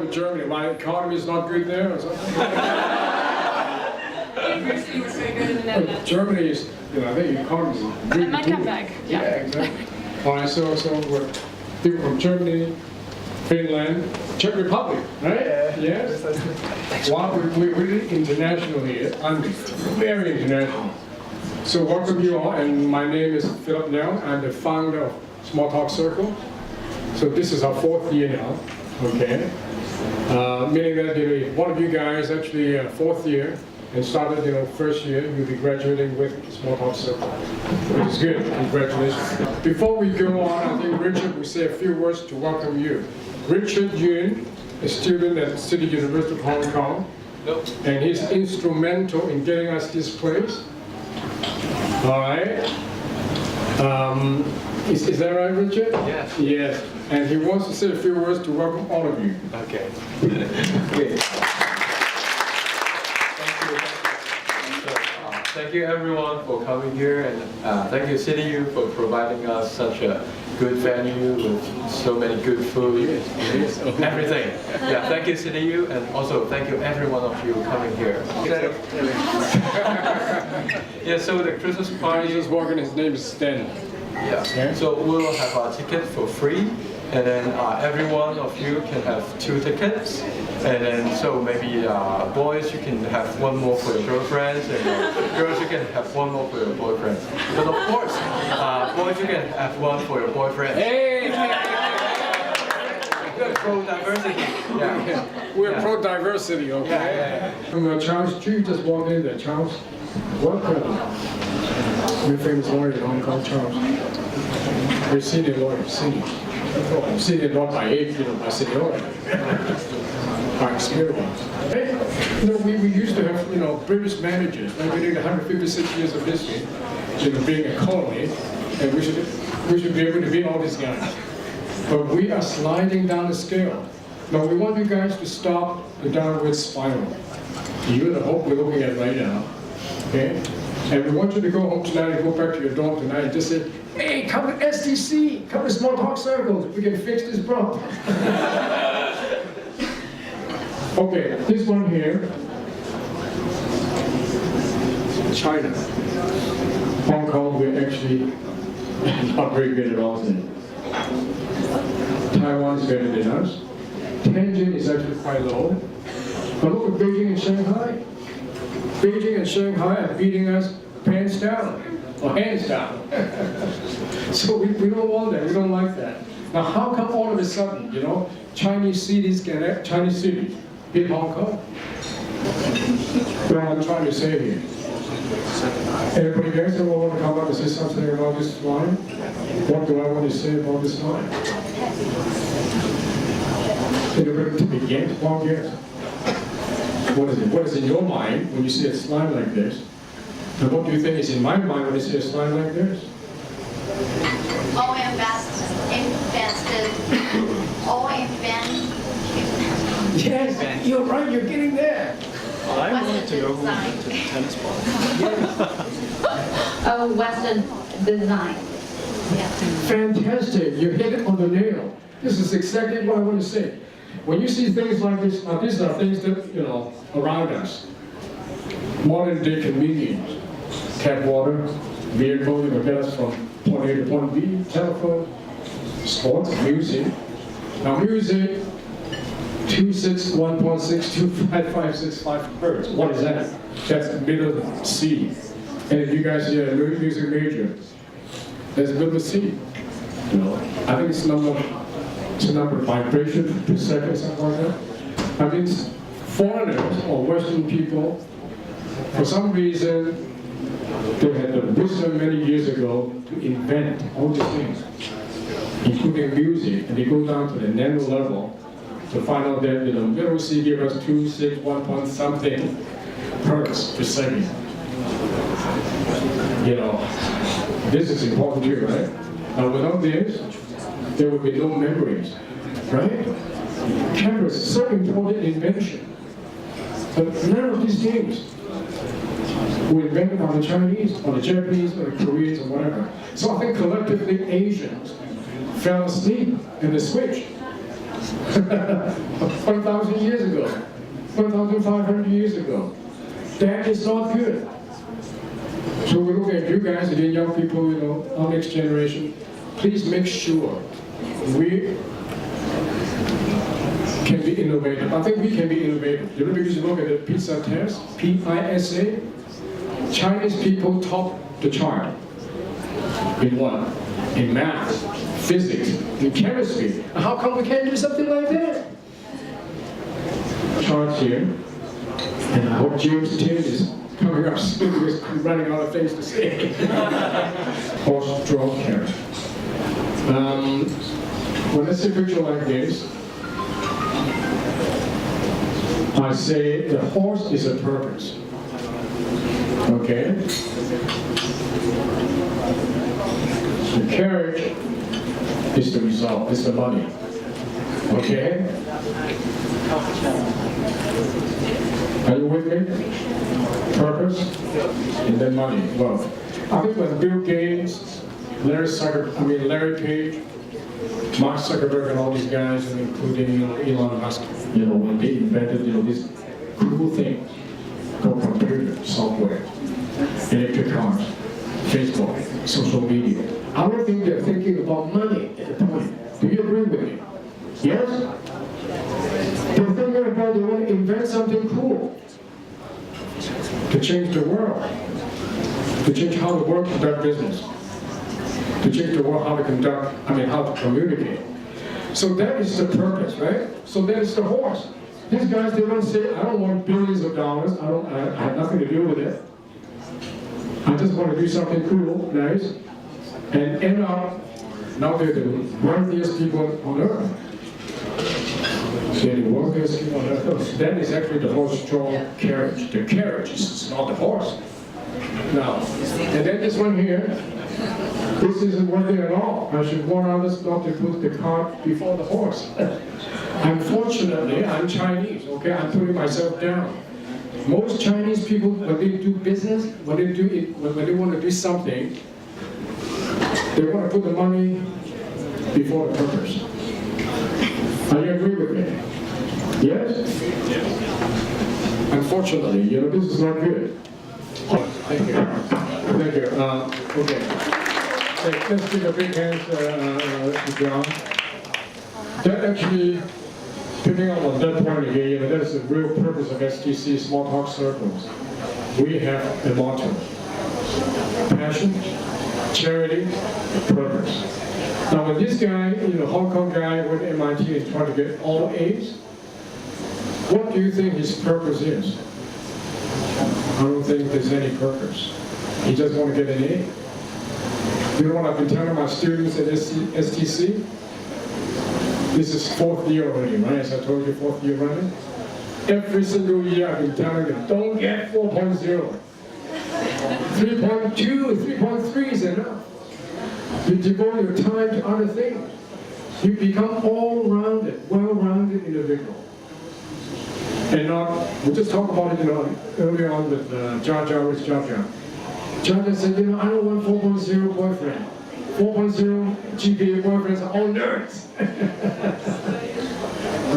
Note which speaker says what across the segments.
Speaker 1: in Germany. My economy is not good there or something.
Speaker 2: University was very good in the Netherlands.
Speaker 1: Germany is, you know, I think the economy is really
Speaker 2: I might come back.
Speaker 1: Yeah, exactly. All right, so we're people from Germany, Finland, Czech Republic, right? Yes. Wow, we're really international here. I'm very international. So welcome you all, and my name is Philip Nell. I'm the founder of Smalltalkscircles. So this is our 4th year now, okay? Meaning that one of you guys actually 4th year and started, 1st year, you'll be graduating with Smalltalkscircles, which is good. Congratulations. Before we go on, I think Richard will say a few words to welcome you. Richard Yun, a student at City University of Hong Kong, and he's instrumental in getting us this place. All right. Is that right, Richard?
Speaker 3: Yes.
Speaker 1: Yes. And he wants to say a few words to welcome all of you.
Speaker 3: Okay.
Speaker 1: Okay.
Speaker 3: Thank you everyone for coming here, and thank you CityU for providing us such a good venue with so many good food, everything. Yeah, thank you CityU, and also thank you every one of you coming here. Yeah, so the Christmas party
Speaker 1: Just walking, his name is Stan.
Speaker 3: Yeah. So we will have our ticket for free, and then every one of you can have 2 tickets, and then so maybe boys you can have 1 more for your girlfriends, and girls you can have 1 more for your boyfriends. But of course, boys you can have 1 for your boyfriend.
Speaker 1: Hey!
Speaker 3: Pro diversity. Yeah.
Speaker 1: We're pro-diversity, okay? From Charles Chu just walked in there. Charles, welcome. We're famous lawyer in Hong Kong, Charles. We're senior lawyer, senior. Senior not by age, by seniority. By experience. Hey, we used to have, British managers. Like we did 156 years of history, being a colony, and we should be able to beat all these guys. But we are sliding down the scale. Now we want you guys to stop the downward spiral. You're the hope we're looking at right now. Okay? And we want you to go home tonight and go back to your dorm tonight and just say, hey, come to STC, come to Smalltalkscircles, we can fix this problem. Okay, this one here, China. Hong Kong, we're actually not very good at all today. Taiwan's better than us. Tianjin is actually quite low. But look at Beijing and Shanghai. Beijing and Shanghai are beating us pants down, or hands down. So we don't want that, we don't like that. Now how come all of a sudden, Chinese cities beat Hong Kong? What I'm trying to say here. Anybody else that want to come up and say something about this line? What do I want to say about this line? Anybody to begin? One guess. What is it? What is in your mind when you see a slide like this? And what do you think is in my mind when I see a slide like this?
Speaker 4: All
Speaker 1: Yes, you're right, you're getting there.
Speaker 5: I wanted to go to the tennis ball.
Speaker 4: Western design. Yeah.
Speaker 1: Fantastic, you hit it on the nail. This is exactly what I want to say. When you see things like this, now these are things that, around us. Modern day convenience. Tap water, vehicle, get us from point A to point B, telephone, sports, music. Now music, 261.6255565 hertz. What is that? That's middle C. And if you guys hear a music major, that's middle C. I think it's a number of vibration per second, something like that. I mean, foreigners or Western people, for some reason, they had the wisdom many years ago to invent all these things, including music, and they go down to the nano level to find out that middle C gives us 261 point something hertz per second. This is important too, right? Now without this, there would be no memories, right? Cameras, so important invention. But none of these things were invented by the Chinese, or the Japanese, or the Koreans, or whatever. So I think collectively Asians fell asleep in the switch. 1,000 years ago, 1,500 years ago. That is not good. So we look at you guys, the young people, you know, our next generation, please make sure we can be innovative. I think we can be innovative. You know, because you look at the PISA test, P-I-S-A, Chinese people top the chart in what? In math, physics, in chemistry. How come we can't do something like that? Charts here, and I hope James Tin is coming up soon because I'm running out of things to say. Horse-drawn carriage. When I see a picture like this, I say the horse is a purpose. Okay? The carriage is the result, is the money. Okay? Are you with me? Purpose, and then money, wealth. I think when Bill Gates, Larry Page, Mark Zuckerberg, and all these guys, and including Elon Musk, when they invented this cool thing called computer software, electric cars, Facebook, social media. I don't think they're thinking about money at the point. Do you agree with me? Yes? They're thinking about they want to invent something cool to change the world, to change how the world conduct business, to change the world how to how to communicate. So that is the purpose, right? So that is the horse. These guys, they don't say, I don't want billions of dollars, I have nothing to do with it. I just want to do something cool, nice, and end up, now they're the wealthiest people on earth. They're the wealthiest people on earth. That is actually the horse-drawn carriage. The carriage is not the horse. Now, and then this one here, this isn't working at all. I should warn others not to put the cart before the horse. Unfortunately, I'm Chinese, okay? I'm putting myself down. Most Chinese people, when they do business, when they want to do something, they want to put the money before the purpose. Are you agree with me? Yes? Unfortunately, this is not good. Thank you. Thank you. Okay. Let's give a big hand to John. That actually, picking up on that point again, that is the real purpose of STC Smalltalkscircles. We have a motto: passion, charity, purpose. Now, when this guy, Hong Kong guy went to MIT and tried to get all A's, what do you think his purpose is? I don't think there's any purpose. He just want to get an A. You know what I've been telling my students at STC? This is 4th year already, right? As I told you, 4th year running. Every single year I've been telling them, don't get 4.0. 3.2, 3.3 is enough. You devote your time to other things. You become all-rounded, well-rounded individual. And we just talked about it, earlier on with Jar Jar. Jar Jar said, I don't want 4.0 boyfriend. 4.0 GPA boyfriends are all nerds.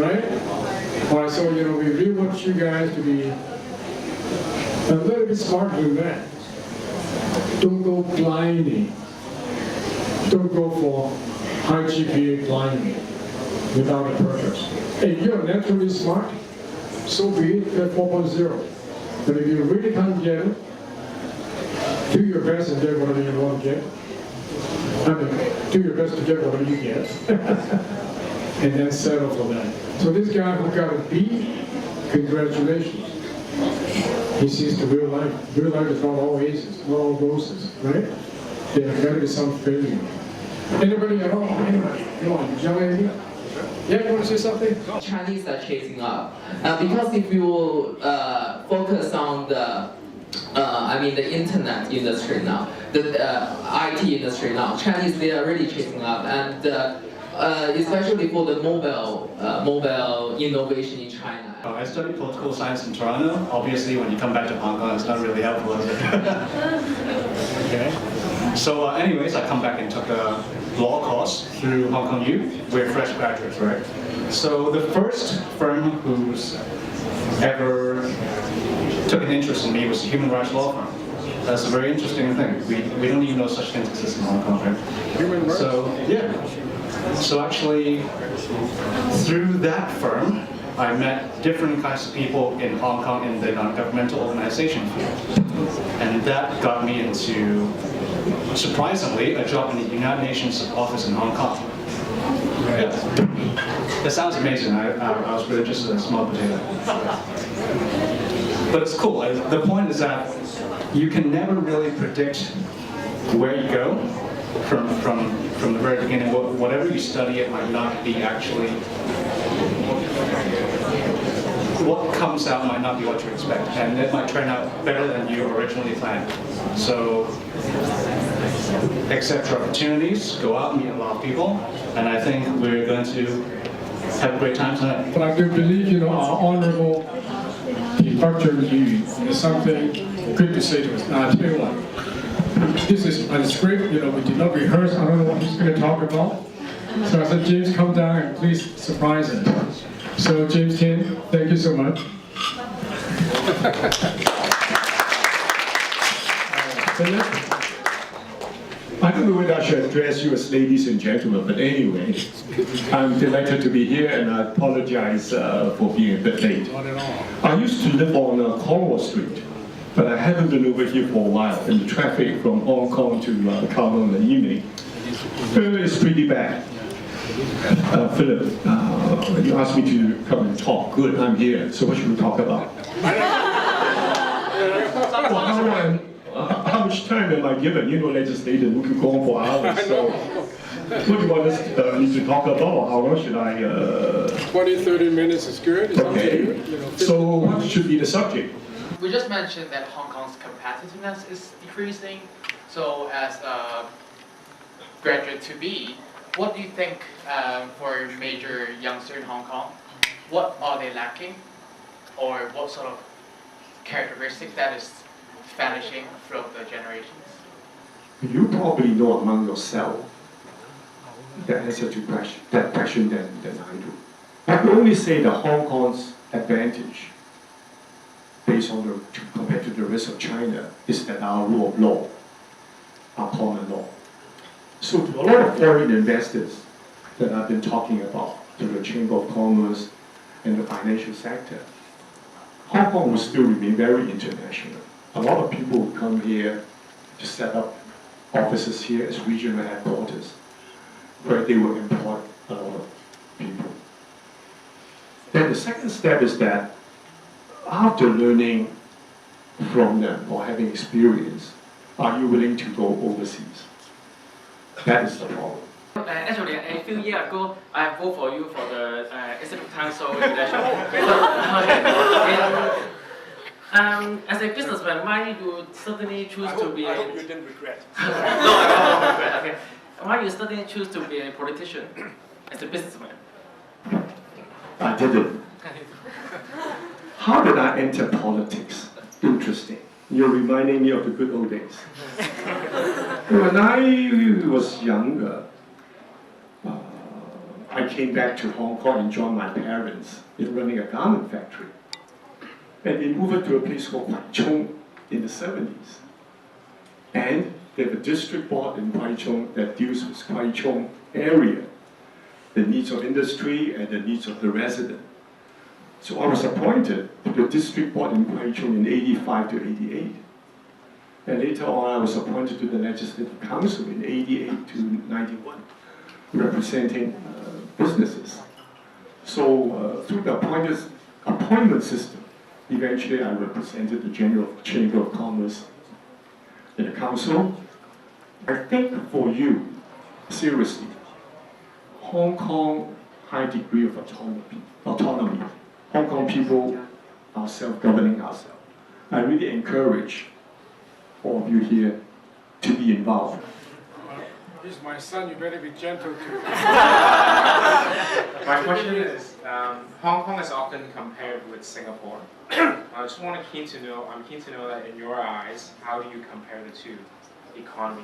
Speaker 1: Right? All right, so, we really want you guys to be a little bit smarter than that. Don't go blindly. Don't go for high GPA blindly without a purpose. If you're naturally smart, so be it, get 4.0. But if you really can't get it, do your best and get whatever you want to get. Do your best to get whatever you get. And then settle for that. So this guy who got a B, congratulations. He sees the real life. Real life is not all aces, not all roses, right? There's got to be some failure. Anybody at all? Anybody? Come on, young lady. Yeah, you want to say something?
Speaker 6: Chinese are chasing up. Because if you focus on the internet industry now, the IT industry now, Chinese, they are really chasing up. And especially for the mobile innovation in China.
Speaker 5: I studied political science in Toronto. Obviously, when you come back to Hong Kong, it's not really helpful, is it? Okay. So anyways, I come back and took a law course through Hong Kong U. We're fresh graduates, right? So the first firm who's ever took an interest in me was a human rights law firm. That's a very interesting thing. We don't even know such things exist in Hong Kong, right?
Speaker 1: Human rights?
Speaker 5: So, yeah. So actually, through that firm, I met different kinds of people in Hong Kong in the non-governmental organization field. And that got me into, surprisingly, a job in the United Nations office in Hong Kong. Yeah. That sounds amazing. I was really just a small potato. But it's cool. The point is that you can never really predict where you go from the very beginning. Whatever you study, it might not be actually, what comes out might not be what you expect, and it might turn out better than you originally planned. So, accept your opportunities, go out and meet a lot of people, and I think we're going to have a great time tonight.
Speaker 1: But I do believe, our honorable departure review is something good to say to us. Now, I tell you what, this is a script, we did not rehearse, I don't know what he's going to talk about. So I said, James, come down and please surprise us. So James Tian, thank you so much.
Speaker 7: Philip, I don't know whether I should address you as ladies and gentlemen, but anyway, I'm delighted to be here and I apologize for being a bit late.
Speaker 1: Not at all.
Speaker 7: I used to live on Cornwall Street, but I haven't been over here for a while, and the traffic from Hong Kong to Kowloon in the evening is pretty bad. Philip, you asked me to come and talk. Good, I'm here. So what should we talk about? Well, how much time am I given? Legislative, we could go on for hours. So what do you want us to talk about? Or how long should I?
Speaker 1: 20, 30 minutes is good. It's
Speaker 7: Okay. So what should be the subject?
Speaker 6: We just mentioned that Hong Kong's competitiveness is decreasing. So as a graduate to be, what do you think for major youngsters in Hong Kong? What are they lacking? Or what sort of characteristic that is vanishing throughout the generations?
Speaker 7: You probably know among yourself the answer to that question than I do. I can only say that Hong Kong's advantage, based on compared to the rest of China, is that our rule of law, our common law. So to a lot of foreign investors that I've been talking about, to the Chamber of Commerce and the financial sector, Hong Kong will still remain very international. A lot of people will come here to set up offices here as regional headquarters, where they will employ a lot of people. Then the second step is that after learning from them or having experience, are you willing to go overseas? That is the problem.
Speaker 8: Actually, a few years ago, I voted for you for the Executive Council election. As a businessman, why you suddenly choose to be?
Speaker 9: I hope you didn't regret.
Speaker 8: No, I don't regret. Okay. Why you suddenly choose to be a politician as a businessman?
Speaker 7: I didn't. How did I enter politics? Interesting. You're reminding me of the good old days. When I was younger, I came back to Hong Kong and joined my parents in running a garment factory. And they moved to a place called Kwai Chung in the 70s. And they have a district board in Kwai Chung that deals with Kwai Chung area, the needs of industry and the needs of the resident. So I was appointed to the district board in Kwai Chung in 85 to 88. And later on I was appointed to the Legislative Council in 88 to 91, representing businesses. So through the appointment system, eventually I represented the General Chamber of Commerce in the Council. I think for you, seriously, Hong Kong high degree of autonomy. Hong Kong people are self-governing ourselves. I really encourage all of you here to be involved.
Speaker 1: He's my son, you better be gentle too.
Speaker 9: My question is, Hong Kong is often compared with Singapore. I just I'm keen to know that in your eyes, how do you compare the two? economy?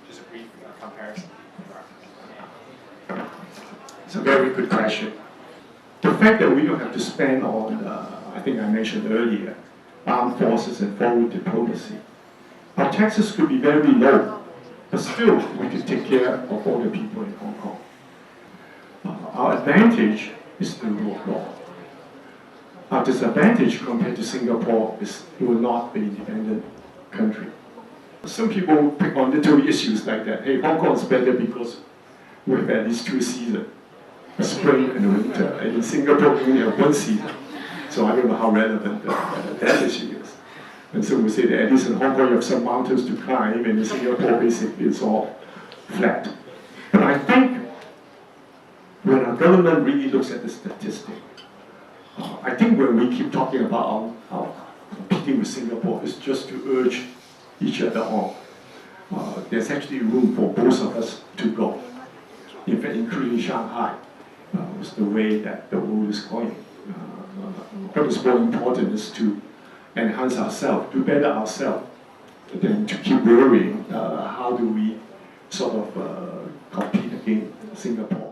Speaker 9: Just a brief comparison.
Speaker 7: It's a very good question. The fact that we don't have to spend on, I think I mentioned earlier, armed forces and foreign diplomacy. Our taxes could be very low, but still we could take care of all the people in Hong Kong. Our advantage is the rule of law. Our disadvantage compared to Singapore is it will not be an independent country. Some people pick on little issues like that. Hey, Hong Kong is better because we have at least 2 seasons, a spring and a winter. And in Singapore, we only have 1 season. So I don't know how relevant that issue is. And so we say that at least in Hong Kong, you have some mountains to climb, and in Singapore, basically, it's all flat. But I think when our government really looks at the statistic, I think when we keep talking about our competing with Singapore, it's just to urge each other on. There's actually room for both of us to go. In fact, including Shanghai, was the way that the world is going. What is more important is to enhance ourselves, do better ourselves, than to keep worrying how do we sort of compete against Singapore.